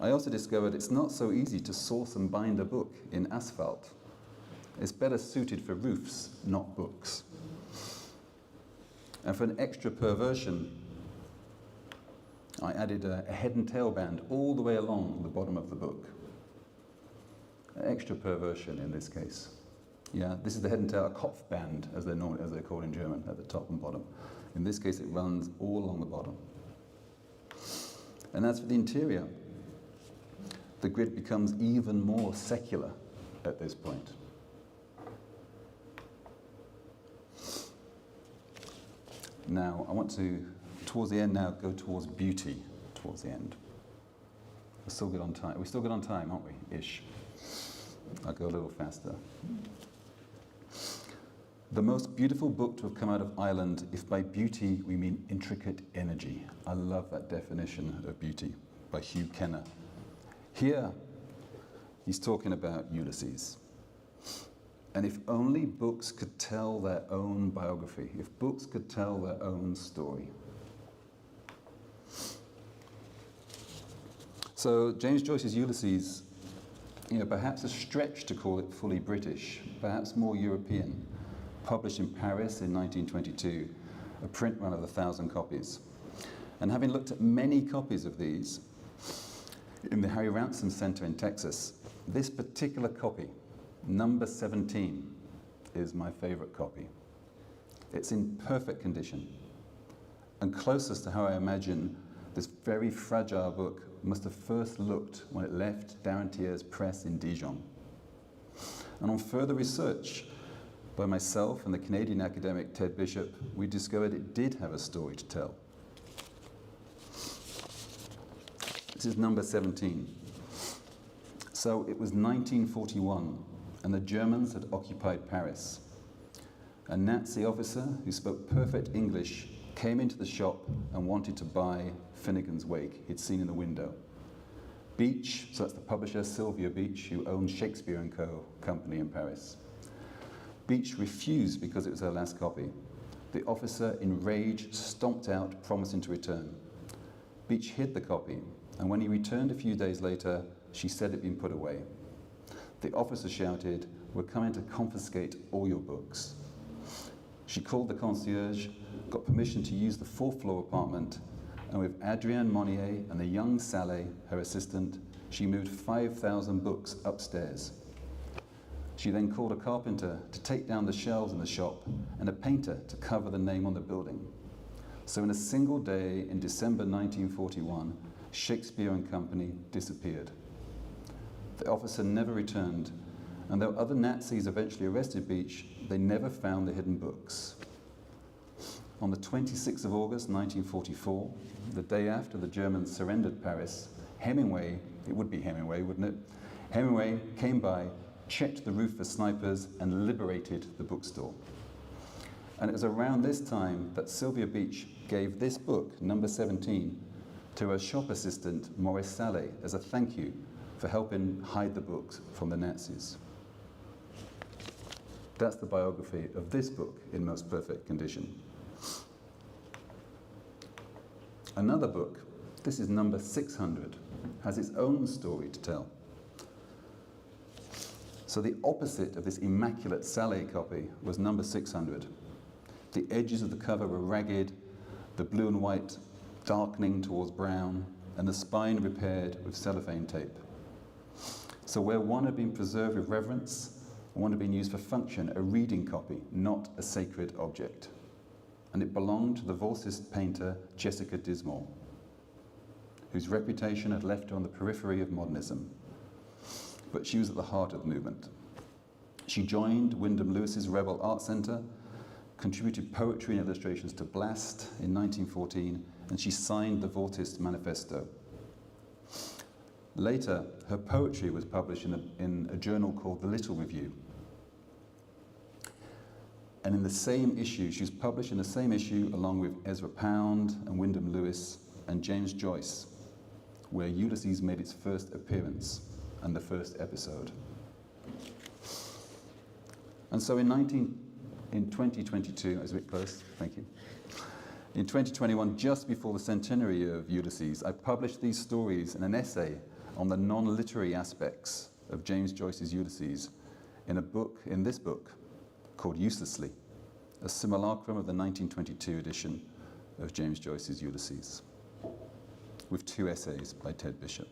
I also discovered it's not so easy to source and bind a book in asphalt. It's better suited for roofs, not books. And for an extra perversion, I added a head and tail band all the way along the bottom of the book. Extra perversion in this case. Yeah, this is the head and tail, a Kopfband, as they're called in German, at the top and bottom. In this case, it runs all along the bottom. And as for the interior, the grid becomes even more secular at this point. Now, I want to, towards the end now, go towards beauty towards the end. We're still good on time. We're still good on time, aren't we? Ish. I'll go a little faster. The most beautiful book to have come out of Ireland, if by beauty we mean intricate energy. I love that definition of beauty by Hugh Kenner. Here, he's talking about Ulysses. And if only books could tell their own biography, if books could tell their own story. So James Joyce's Ulysses, perhaps a stretch to call it fully British, perhaps more European, published in Paris in 1922, a print run of 1,000 copies. And having looked at many copies of these in the Harry Ransom Center in Texas, this particular copy, number 17, is my favorite copy. It's in perfect condition, and closest to how I imagine this very fragile book must have first looked when it left Darentier's press in Dijon. And on further research by myself and the Canadian academic Ted Bishop, we discovered it did have a story to tell. This is number 17. So it was 1941, and the Germans had occupied Paris. A Nazi officer who spoke perfect English came into the shop and wanted to buy Finnegan's Wake he'd seen in the window. Beach, so that's the publisher Sylvia Beach, who owned Shakespeare & Co. company in Paris. Beach refused because it was her last copy. The officer, enraged, stomped out, promising to return. Beach hid the copy, and when he returned a few days later, she said it had been put away. The officer shouted, "We're coming to confiscate all your books." She called the concierge, got permission to use the fourth-floor apartment, and with Adrienne Monnier and the young Saleh, her assistant, she moved 5,000 books upstairs. She then called a carpenter to take down the shelves in the shop and a painter to cover the name on the building. So in a single day in December 1941, Shakespeare & Company disappeared. The officer never returned, and though other Nazis eventually arrested Beach, they never found the hidden books. On the 26th of August 1944, the day after the Germans surrendered Paris, Hemingway, it would be Hemingway, wouldn't it? Hemingway came by, checked the roof for snipers, and liberated the bookstore. And it was around this time that Sylvia Beach gave this book, number 17, to her shop assistant, Maurice Saleh, as a thank you for helping hide the books from the Nazis. That's the biography of this book in most perfect condition. Another book, this is number 600, has its own story to tell. So the opposite of this immaculate Saleh copy was number 600. The edges of the cover were ragged, the blue and white darkening towards brown, and the spine repaired with cellophane tape. So where one had been preserved with reverence, one had been used for function, a reading copy, not a sacred object. And it belonged to the Volscist painter Jessica Dismore, whose reputation had left her on the periphery of modernism. But she was at the heart of the movement. She joined Wyndham Lewis's Rebel Art Centre, contributed poetry and illustrations to Blast in 1914, and she signed the Voltist Manifesto. Later, her poetry was published in a journal called The Little Review. And in the same issue, she was published in the same issue along with Ezra Pound and Wyndham Lewis and James Joyce, where Ulysses made its first appearance and the first episode. And so in 2022, I was a bit close, thank you. In 2021, just before the centenary of Ulysses, I published these stories in an essay on the non-literary aspects of James Joyce's Ulysses in this book called Uselessly, a simulacrum of the 1922 edition of James Joyce's Ulysses, with 2 essays by Ted Bishop.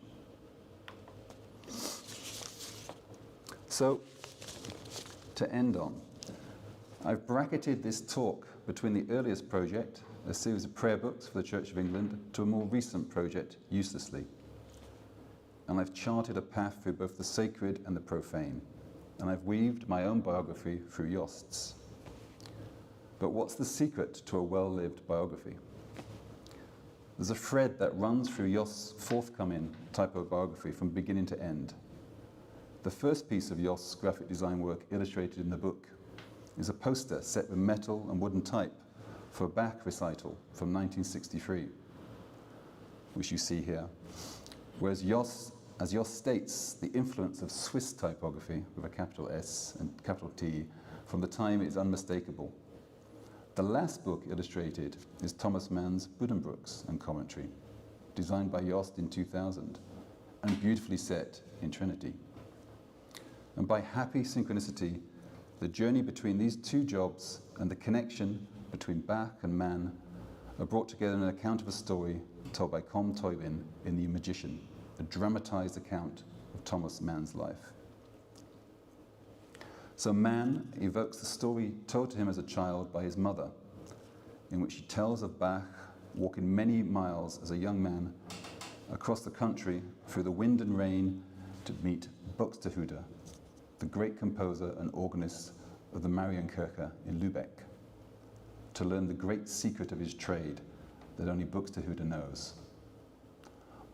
So, to end on, I've bracketed this talk between the earliest project, a series of prayer books for the Church of England, to a more recent project, Uselessly. And I've charted a path through both the sacred and the profane. And I've weaved my own biography through Jost's. But what's the secret to a well-lived biography? There's a thread that runs through Jost's forthcoming typobiography from beginning to end. The first piece of Jost's graphic design work illustrated in the book is a poster set with metal and wooden type for a Bach recital from 1963, which you see here. Whereas as Jost states, the influence of Swiss typography, with a capital S and capital T, from the time is unmistakable. The last book illustrated is Thomas Mann's Buddenbrooks and commentary, designed by Jost in 2000, and beautifully set in Trinity. And by happy synchronicity, the journey between these 2 jobs and the connection between Bach and Mann are brought together in an account of a story told by Colm Tóibín in The Magician, a dramatized account of Thomas Mann's life. So Man evokes the story told to him as a child by his mother, in which he tells of Bach walking many miles as a young man across the country through the wind and rain to meet Buxtehude, the great composer and organist of the Marienkirche in Lübeck, to learn the great secret of his trade that only Buxtehude knows.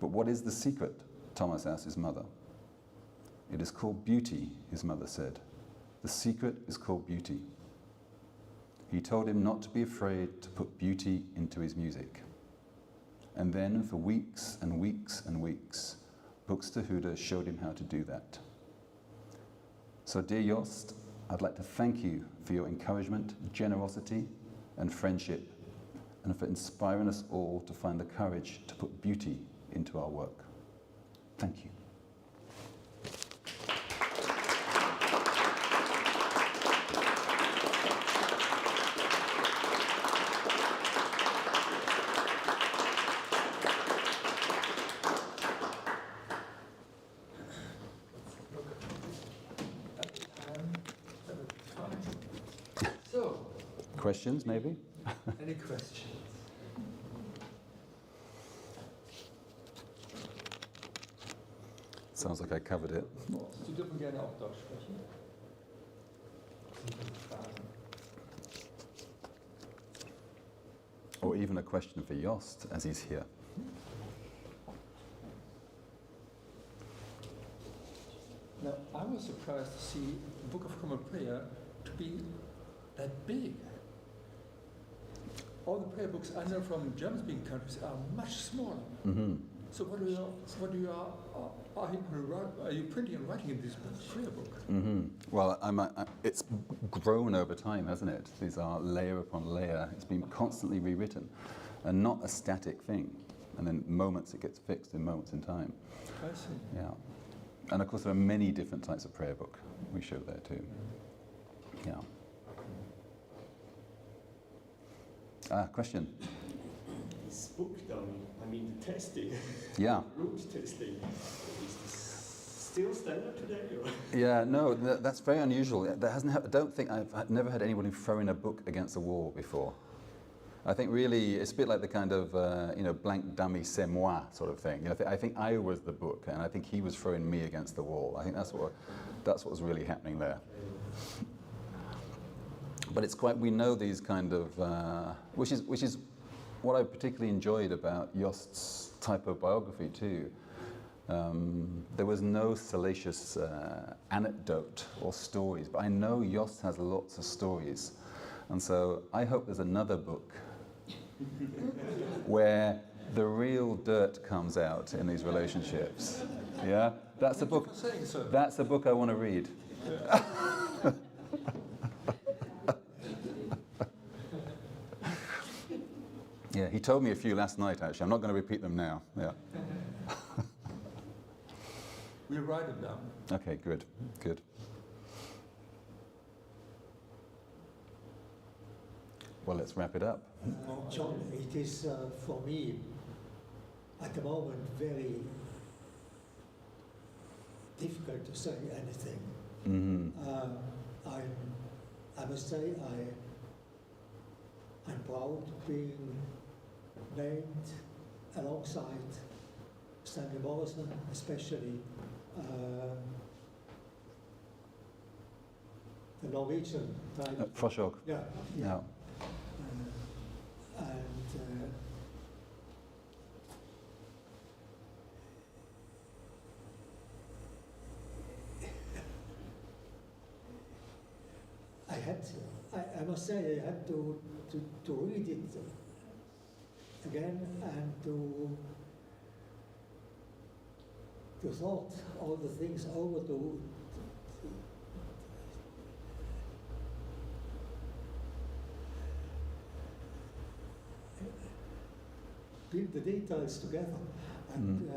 But what is the secret? Thomas asked his mother. It is called beauty, his mother said. The secret is called beauty. He told him not to be afraid to put beauty into his music. And then for weeks and weeks and weeks, Buxtehude showed him how to do that. So dear Jost, I'd like to thank you for your encouragement, generosity and friendship, and for inspiring us all to find the courage to put beauty into our work. Thank you. Questions, maybe? Any questions? Sounds like I covered it. Sie dürfen gerne auch Deutsch sprechen. Or even a question for Jost, as he's here. Now, I was surprised to see the Book of Common Prayer to be that big. All the prayer books I know from German-speaking countries are much smaller. Mm-hmm. So are you printing and writing in this prayer book? Mm-hmm. Well, it's grown over time, hasn't it? These are layer upon layer. It's been constantly rewritten, and not a static thing. And then moments it gets fixed in moments in time. I see. Yeah. And of course there are many different types of prayer book. We show there too. Yeah. Question? This book done, I mean the testing, Yeah. root testing, is this still standard today? Or? Yeah, no, that's very unusual. I've never had anybody throwing a book against a wall before. I think really it's a bit like the kind of blank dummy c'est moi sort of thing. I think I was the book, and I think he was throwing me against the wall. I think that's what was really happening there. But it's quite, we know these kind of, which is what I particularly enjoyed about Jost's typobiography too. There was no salacious anecdote or stories, but I know Jost has lots of stories. And so I hope there's another book where the real dirt comes out in these relationships. Yeah? That's a book. That's a book I want to read. Yeah, he told me a few last night, actually. I'm not going to repeat them now. Yeah. We'll write it down. Okay, good, good. Well, let's wrap it up. John, it is for me at the moment very difficult to say anything. Mm-hmm. I must say I'm proud being named alongside Stanley Morrison, especially the Norwegian type. Forshaug. Yeah. Yeah. I must say I had to read it again and to thought all the things over, to build the details together, and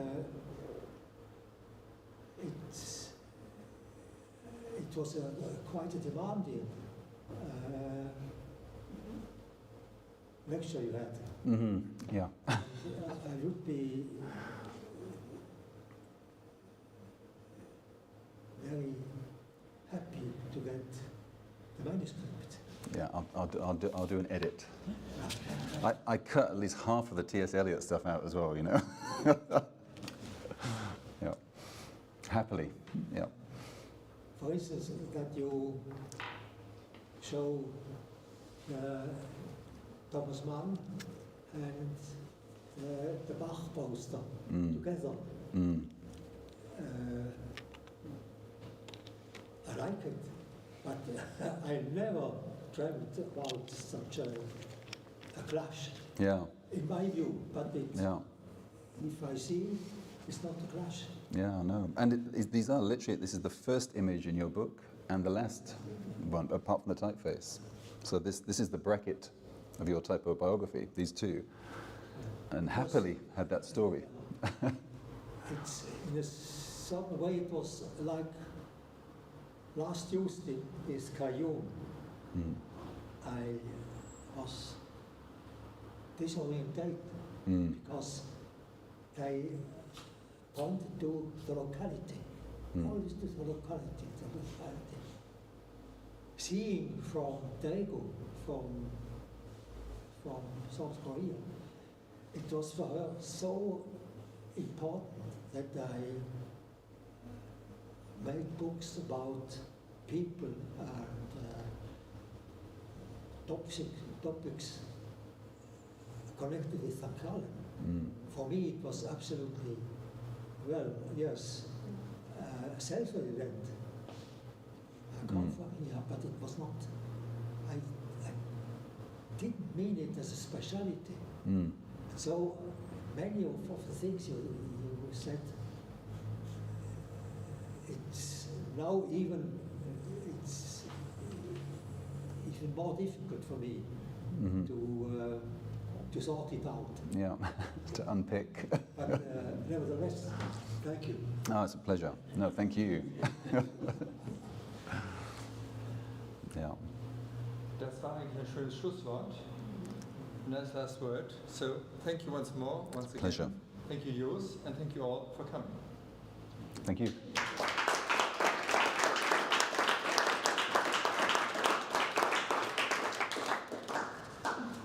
it was quite a demanding lecture you had. Mm-hmm. Yeah. I would be very happy to get manuscript. Yeah, I'll do an edit. I cut at least half of the T.S. Eliot stuff out as well, you know. Yeah, happily, yeah. For instance, that you show Thomas Mann and the Bach poster together. I like it, but I never dreamt about such a clash. Yeah. In my view, but Yeah. if I see, it's not a clash. Yeah, I know. And these are literally, this is the first image in your book and the last one, apart from the typeface. So this is the bracket of your typobiography, these two. And happily had that story. It's in a certain way it was like last Tuesday is Caillou. I was disoriented because they pointed to the locality. Always to the locality, the locality. Seeing from Daegu, from South Korea, it was for her so important that I made books about people and topics connected with St.Gallen. For me, it was absolutely, well, yes, a self-event. I come from here, but it was not. I didn't mean it as a speciality. So many of the things you said, it's now it's even more difficult for me to sort it out. Yeah, to unpick. But nevertheless, thank you. Oh, it's a pleasure. No, thank you. Yeah. Das war eigentlich ein schönes Schlusswort. Nice last word. So thank you once more, once again. Pleasure. Thank you, Jos, and thank you all for coming. Thank you.